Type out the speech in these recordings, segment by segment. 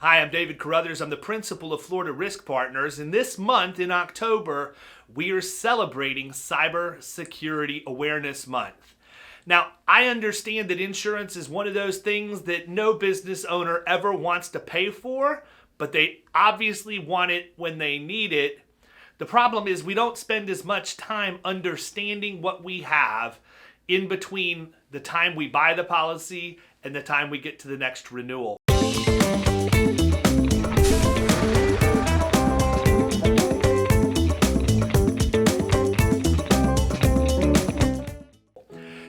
Hi, I'm David Carruthers. I'm the principal of Florida Risk Partners, and this month in October, we are celebrating Cybersecurity Awareness Month. Now, I understand that insurance is one of those things that no business owner ever wants to pay for, but they obviously want it when they need it. The problem is we don't spend as much time understanding what we have in between the time we buy the policy and the time we get to the next renewal.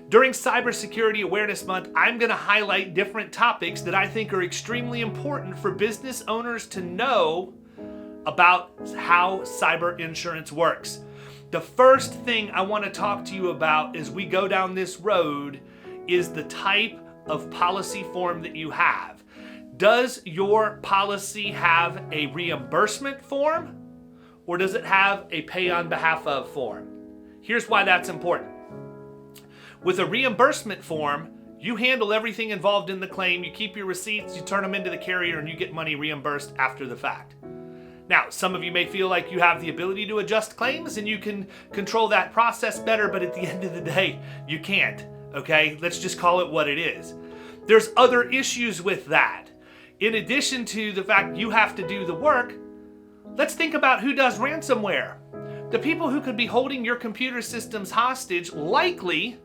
During Cybersecurity Awareness Month, I'm going to highlight different topics that I think are extremely important for business owners to know about how cyber insurance works. The first thing I want to talk to you about as we go down this road is the type of policy form that you have. Does your policy have a reimbursement form, or does it have a pay on behalf of form? Here's why that's important. With a reimbursement form, you handle everything involved in the claim, you keep your receipts, you turn them into the carrier, and you get money reimbursed after the fact. Now, some of you may feel like you have the ability to adjust claims and you can control that process better, but at the end of the day, you can't, okay? Let's just call it what it is. There's other issues with that. In addition to the fact you have to do the work, let's think about who does ransomware. The people who could be holding your computer systems hostage likely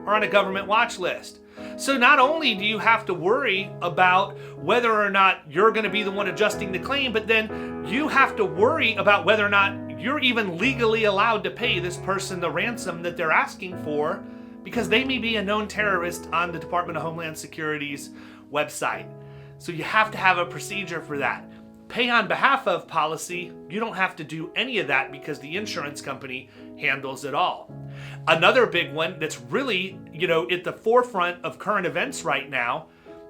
are on a government watch list. So not only do you have to worry about whether or not you're going to be the one adjusting the claim, but then you have to worry about whether or not you're even legally allowed to pay this person the ransom that they're asking for, because they may be a known terrorist on the Department of Homeland Security's website. So you have to have a procedure for that. Pay on behalf of policy, you don't have to do any of that because the insurance company handles it all. Another big one that's really, at the forefront of current events right now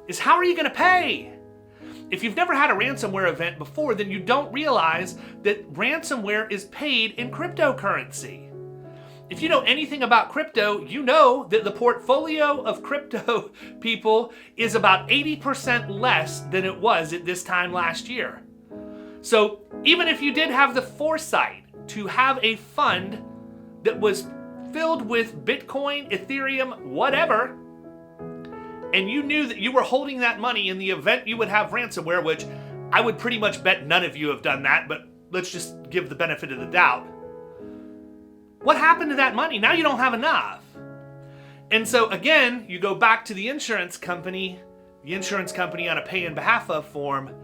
is how are you going to pay? If you've never had a ransomware event before, then you don't realize that ransomware is paid in cryptocurrency. If you know anything about crypto, you know that the portfolio of crypto people is about 80% less than it was at this time last year. So even if you did have the foresight to have a fund that was filled with Bitcoin, Ethereum, whatever, and you knew that you were holding that money in the event you would have ransomware, which I would pretty much bet none of you have done that, but let's just give the benefit of the doubt. What happened to that money? Now you don't have enough. And so again, you go back to the insurance company. The insurance company on a pay in behalf of form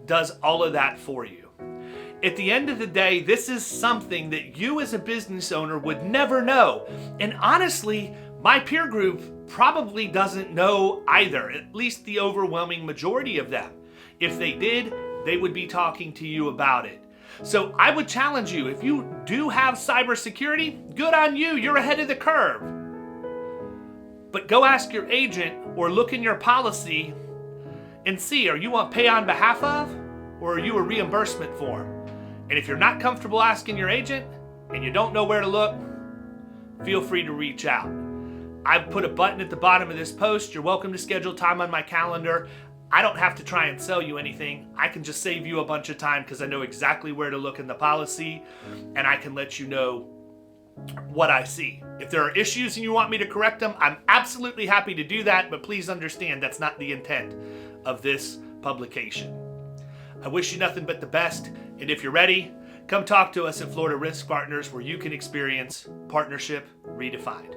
does all of that for you. At the end of the day, this is something that you as a business owner would never know. And honestly, my peer group probably doesn't know either, at least the overwhelming majority of them. If they did, they would be talking to you about it. So I would challenge you, if you do have cybersecurity, good on you, you're ahead of the curve. But go ask your agent or look in your policy and see, are you on pay on behalf of, or are you a reimbursement form? And if you're not comfortable asking your agent and you don't know where to look, feel free to reach out. I've put a button at the bottom of this post. You're welcome to schedule time on my calendar. I don't have to try and sell you anything. I can just save you a bunch of time because I know exactly where to look in the policy, and I can let you know what I see. If there are issues and you want me to correct them, I'm absolutely happy to do that, but please understand that's not the intent of this publication. I wish you nothing but the best, and if you're ready, come talk to us at Florida Risk Partners, where you can experience partnership redefined.